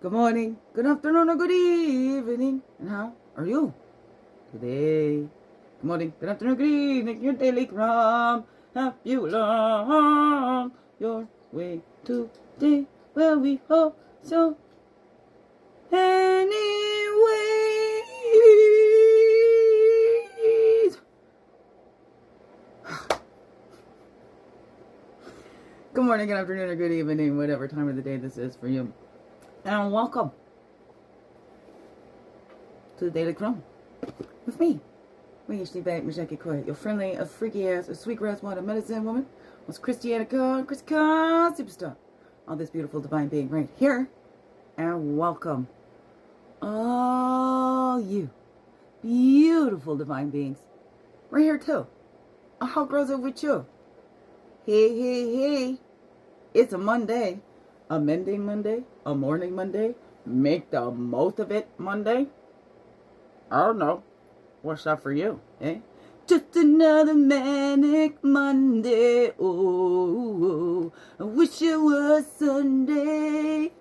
good morning, good afternoon, or good evening. And how are you today? Good morning, good afternoon, good evening. Your daily CRUMB. Have you long your way today? Well, we hope so. Anyways. Good morning, good afternoon, or good evening, whatever time of the day this is for you. And welcome to the Daily CRUMB with me, your friendly, a freaky ass, a sweetgrass water medicine woman, was Christiana God, Christy God, superstar, all this beautiful divine being right here. And welcome all you beautiful divine beings right here too. How grows it with you? Hey, it's a Monday, a mending Monday, a morning Monday, make the most of it Monday. I don't know. What's up for you, eh? Just another manic Monday. Oh, I wish it was Sunday,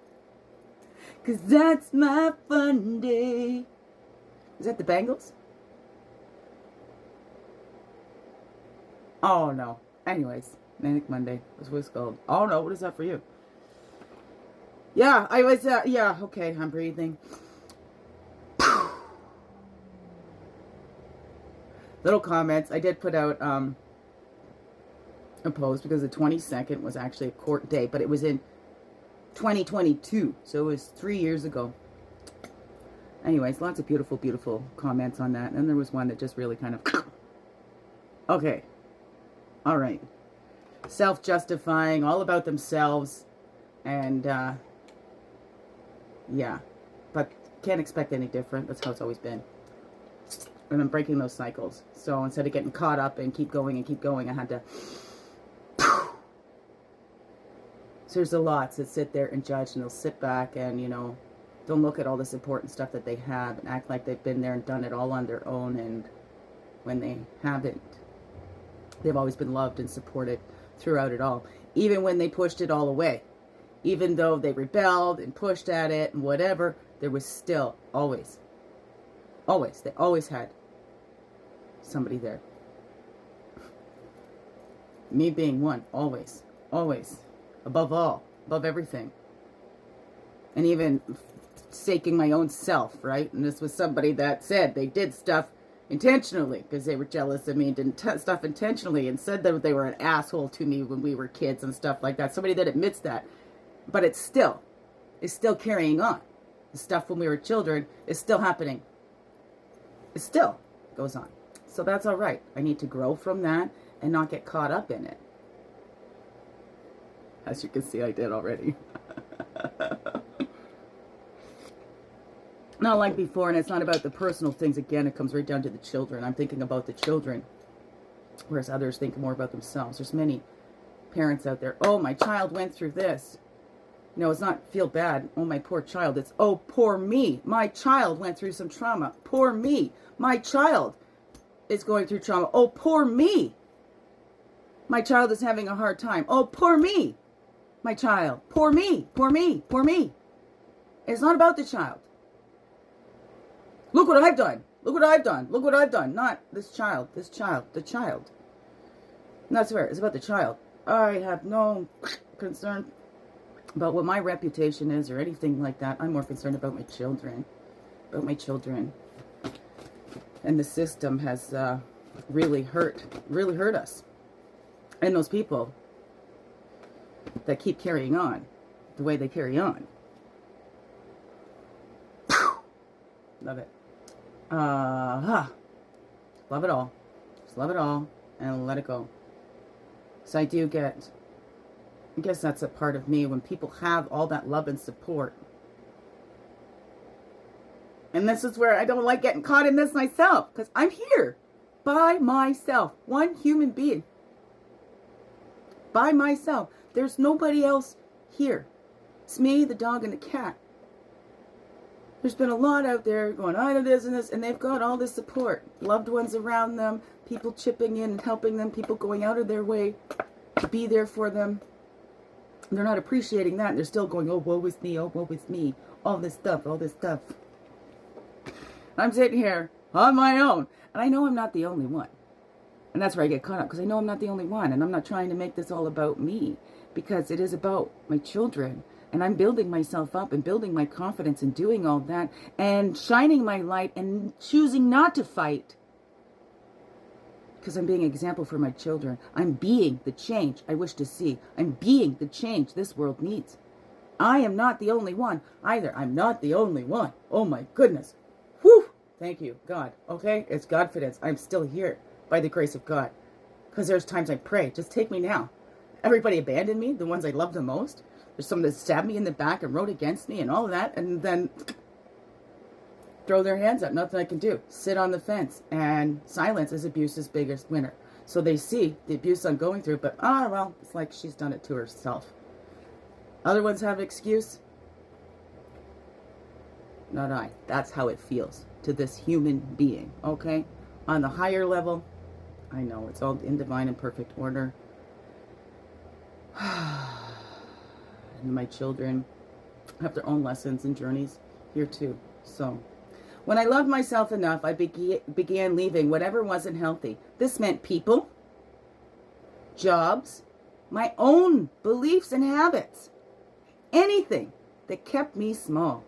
'cause that's my fun day. Is that the Bangles? Oh, no. Anyways, Manic Monday. That's what it's called. Oh, no. What is that for you? Yeah, I was, yeah, okay. I'm breathing. Little comments. I did put out a post because the 22nd was actually a court day, but it was in 2022, so it was 3 years ago. Anyways, lots of beautiful, beautiful comments on that. And there was one that just really kind of, okay, all right, self-justifying, all about themselves, and yeah, but can't expect any different. That's how it's always been. And I'm breaking those cycles. So instead of getting caught up and keep going, I had to. So there's a lot that sit there and judge, and they'll sit back and, you know, don't look at all this important stuff that they have and act like they've been there and done it all on their own. And when they haven't, they've always been loved and supported throughout it all. Even when they pushed it all away. Even though they rebelled and pushed at it and whatever, there was still always, they always had somebody there. Me being one, always, above all, above everything. And even forsaking my own self, right? And this was somebody that said they did stuff intentionally because they were jealous of me and did stuff intentionally and said that they were an asshole to me when we were kids and stuff like that. Somebody that admits that. But it's still carrying on. The stuff when we were children is still happening. It still goes on. So that's all right. I need to grow from that and not get caught up in it. As you can see, I did already. Not like before, and it's not about the personal things. Again, it comes right down to the children. I'm thinking about the children, whereas others think more about themselves. There's many parents out there. Oh, my child went through this. No, it's not feel bad. Oh, my poor child. It's, oh, poor me. My child went through some trauma. Poor me. My child is going through trauma. Oh, poor me. My child is having a hard time. Oh, poor me. My child. Poor me. Poor me. Poor me. It's not about the child. Look what I've done. Look what I've done. Look what I've done. Not this child. This child. The child. And that's fair. It's about the child. I have no concern about what my reputation is or anything like that. I'm more concerned about my children. About my children. And the system has really hurt us. And those people that keep carrying on the way they carry on. Love it. Love it all. Just love it all and let it go. So I guess that's a part of me when people have all that love and support. And this is where I don't like getting caught in this myself, because I'm here by myself, one human being. By myself. There's nobody else here. It's me, the dog, and the cat. There's been a lot out there going, I know this and this, and they've got all this support. Loved ones around them, people chipping in and helping them, people going out of their way to be there for them. They're not appreciating that. They're still going, oh, woe is me, oh, woe is me. All this stuff, all this stuff. I'm sitting here on my own. And I know I'm not the only one. And that's where I get caught up, because I know I'm not the only one. And I'm not trying to make this all about me, because it is about my children. And I'm building myself up and building my confidence and doing all that and shining my light and choosing not to fight. Because I'm being an example for my children. I'm being the change I wish to see. I'm being the change this world needs. I am not the only one either. I'm not the only one. Oh my goodness. Whew. Thank you, God. Okay? It's Godfidence. I'm still here by the grace of God. Because there's times I pray, just take me now. Everybody abandoned me, the ones I love the most. There's some that stabbed me in the back and wrote against me and all of that. And then throw their hands up. Nothing I can do. Sit on the fence. And silence is abuse's biggest winner. So they see the abuse I'm going through, but, well, it's like she's done it to herself. Other ones have excuse. Not I. That's how it feels to this human being, okay? On the higher level, I know it's all in divine and perfect order. And my children have their own lessons and journeys here too. So when I loved myself enough, I began leaving whatever wasn't healthy. This meant people, jobs, my own beliefs and habits, anything that kept me small.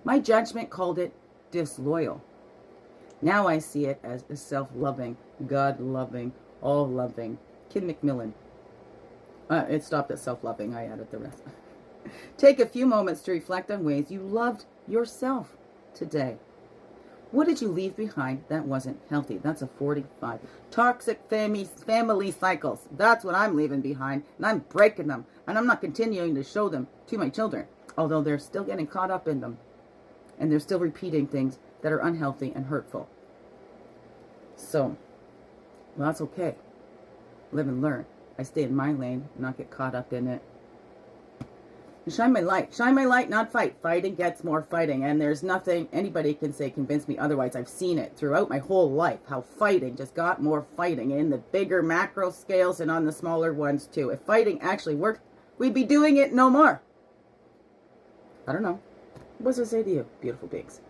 My judgment called it disloyal. Now I see it as a self-loving, God-loving, all-loving. Kid McMillen. It stopped at self-loving. I added the rest. Take a few moments to reflect on ways you loved yourself today. What did you leave behind that wasn't healthy? That's a 45. Toxic family cycles. That's what I'm leaving behind. And I'm breaking them. And I'm not continuing to show them to my children. Although they're still getting caught up in them. And they're still repeating things that are unhealthy and hurtful. So, well, that's okay. Live and learn. I stay in my lane, not get caught up in it. And shine my light. Shine my light, not fight. Fighting gets more fighting. And there's nothing anybody can say convince me otherwise. I've seen it throughout my whole life, how fighting just got more fighting in the bigger macro scales and on the smaller ones too. If fighting actually worked, we'd be doing it no more. I don't know. What does it say to you, beautiful beings?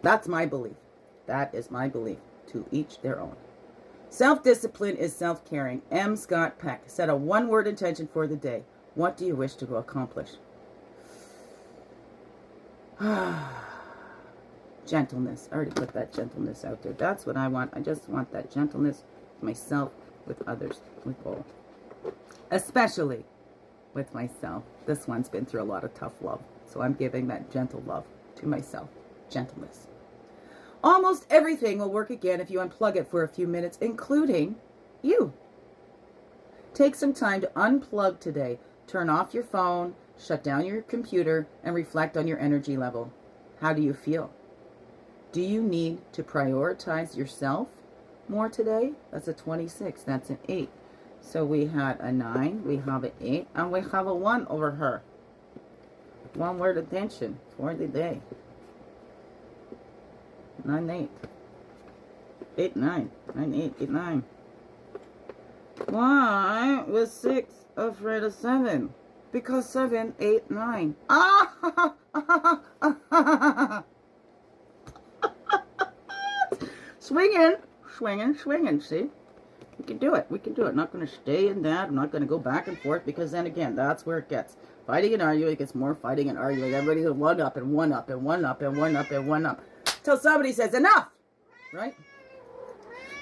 That's my belief. That is my belief. To each their own. Self-discipline is self-caring. M. Scott Peck. Set a one-word intention for the day. What do you wish to accomplish? Gentleness. I already put that gentleness out there. That's what I want. I just want that gentleness with myself, with others, with all. Especially with myself. This one's been through a lot of tough love. So I'm giving that gentle love to myself. Gentleness. Almost everything will work again if you unplug it for a few minutes, including you. Take some time to unplug today. Turn off your phone, shut down your computer, and reflect on your energy level. How do you feel? Do you need to prioritize yourself more today? That's a 26. That's an 8. So we had a 9, we have an 8, and we have a 1 over her. One word attention for the day. 9, 8. 8, 9. 9, 8, 8, 9. Why was 6 afraid of 7? Because 7, 8, 9. Swinging, swinging, swinging. See? We can do it. We can do it. Not going to stay in that. I'm not going to go back and forth because then again, that's where it gets. Fighting and arguing, it gets more fighting and arguing. Everybody's one up and one up and one up and one up and one up. Till somebody says, enough! Right?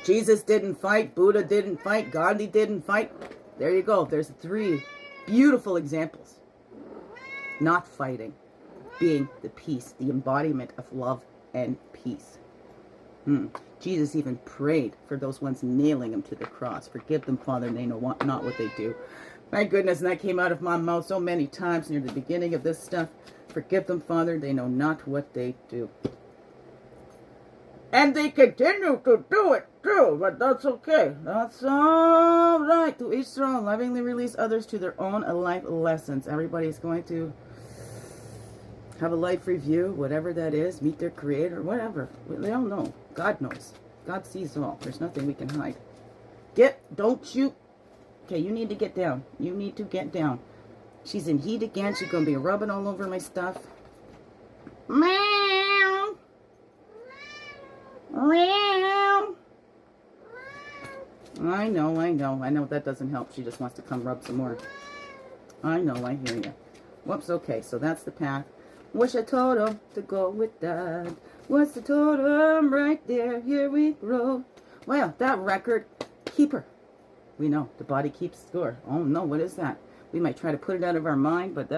Jesus didn't fight. Buddha didn't fight. Gandhi didn't fight. There you go. There's 3 beautiful examples. Not fighting. Being the peace. The embodiment of love and peace. Jesus even prayed for those ones nailing him to the cross. Forgive them, Father. They know not what they do. My goodness, and that came out of my mouth so many times near the beginning of this stuff. Forgive them, Father. They know not what they do. And they continue to do it too, but that's okay. That's all right. To each their own. Lovingly release others to their own life lessons. Everybody's going to have a life review, whatever that is. Meet their creator, whatever. They all know. God knows. God sees all. There's nothing we can hide. Don't shoot. Okay, you need to get down. You need to get down. She's in heat again. She's going to be rubbing all over my stuff. Meow. Meow. I know that doesn't help. She just wants to come rub some more. I know, I hear you. Whoops, okay, so that's the path. Wish I told him to go with that. What's the totem right there? Here we grow. Well, that record, keeper. We know, the body keeps score. Oh no, what is that? We might try to put it out of our mind, but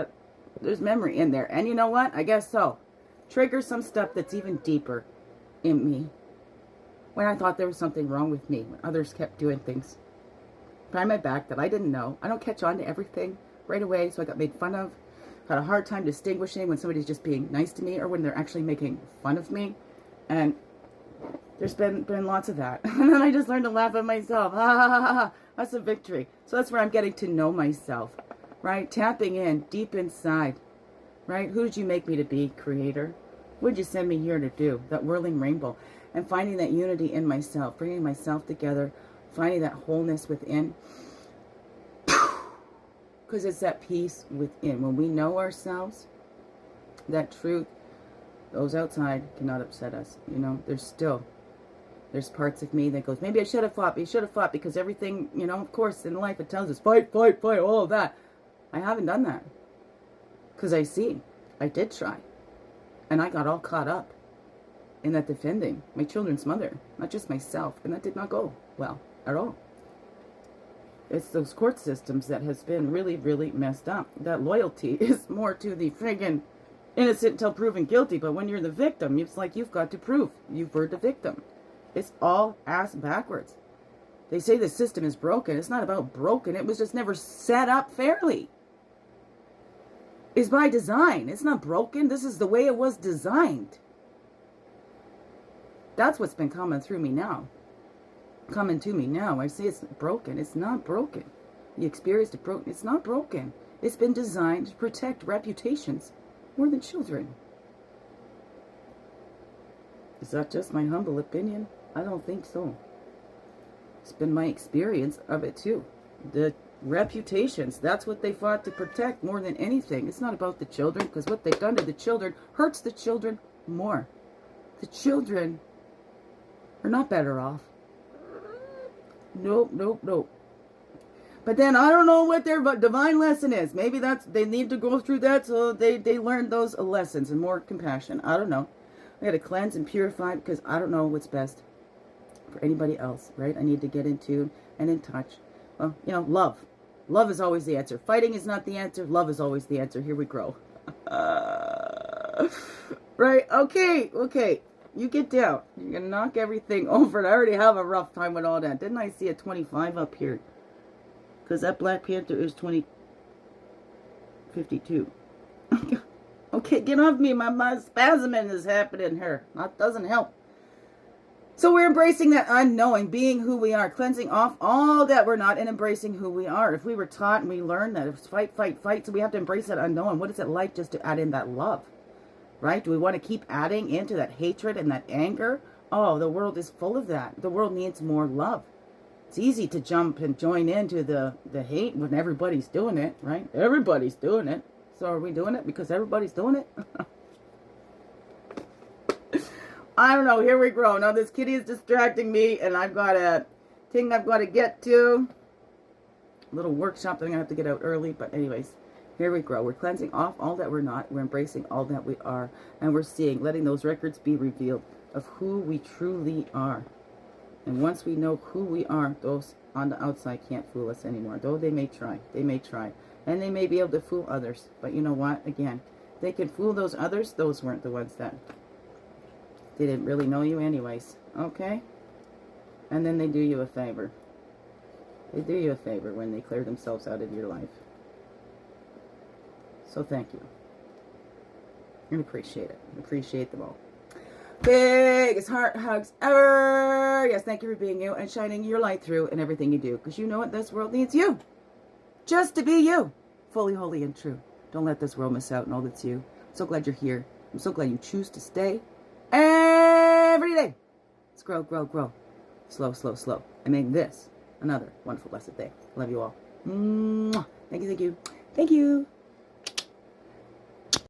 there's memory in there. And you know what? I guess so. Trigger some stuff that's even deeper in me. When I thought there was something wrong with me, when others kept doing things behind my back that I didn't know. I don't catch on to everything right away, so I got made fun of. Had a hard time distinguishing when somebody's just being nice to me or when they're actually making fun of me. And there's been lots of that. And then I just learned to laugh at myself. Ha ha ha ha. That's a victory. So that's where I'm getting to know myself, right? Tapping in deep inside, right? Who did you make me to be, Creator? What did you send me here to do? That whirling rainbow. And finding that unity in myself, bringing myself together, finding that wholeness within. Because it's that peace within. When we know ourselves, that truth, those outside cannot upset us. You know, there's parts of me that goes, maybe I should have fought, because everything, you know, of course, in life it tells us, fight, fight, fight, all of that. I haven't done that. Because I did try. And I got all caught up in that defending my children's mother, not just myself. And that did not go well at all. It's those court systems that has been really, really messed up. That loyalty is more to the friggin' innocent until proven guilty. But when you're the victim, it's like you've got to prove you were the victim. It's all ass backwards. They say the system is broken. It's not about broken. It was just never set up fairly. It's by design. It's not broken. This is the way it was designed. That's what's been coming to me now. I say it's broken. It's not broken. You experienced it broken. It's not broken. It's been designed to protect reputations more than children. Is that just my humble opinion? I don't think so. It's been my experience of it too. The reputations, that's what they fought to protect more than anything. It's not about the children, because what they've done to the children hurts the children more. The children are not better off. Nope. But then I don't know what their divine lesson is. Maybe they need to go through that so they learn those lessons and more compassion. I don't know. I got to cleanse and purify because I don't know what's best for anybody else, right? I need to get into and in touch. Well, you know, love. Love is always the answer. Fighting is not the answer. Love is always the answer. Here we grow. Right? Okay. You get down. You're going to knock everything over. And I already have a rough time with all that. Didn't I see a 25 up here? Because that Black Panther is 2052. Okay, get off me. My spasming is happening here. That doesn't help. So we're embracing that unknowing, being who we are, cleansing off all that we're not, and embracing who we are. If we were taught and we learned that it's fight, so we have to embrace that unknown. What is it like just to add in that love? Right? Do we want to keep adding into that hatred and that anger? Oh, the world is full of that. The world needs more love. It's easy to jump and join into the hate when everybody's doing it, right? Everybody's doing it. So are we doing it because everybody's doing it? I don't know. Here we grow. Now this kitty is distracting me, and I've got a thing I've got to get to. A little workshop that I'm going to have to get out early. But anyways, here we grow. We're cleansing off all that we're not. We're embracing all that we are. And we're seeing, letting those records be revealed of who we truly are. And once we know who we are, those on the outside can't fool us anymore. Though they may try. They may try. And they may be able to fool others. But you know what? Again, they can fool those others. Those weren't the ones that they didn't really know you anyways. Okay? And then they do you a favor. They do you a favor when they clear themselves out of your life. So thank you. And appreciate it. Appreciate them all. Biggest heart hugs ever. Yes, thank you for being you and shining your light through in everything you do. Because you know what? This world needs you. Just to be you. Fully, holy, and true. Don't let this world miss out on all that's you. I'm so glad you're here. I'm so glad you choose to stay. Every day. Let's grow, grow, grow. Slow, slow, slow. And make this another wonderful, blessed day. Love you all. Mwah. Thank you, thank you. Thank you.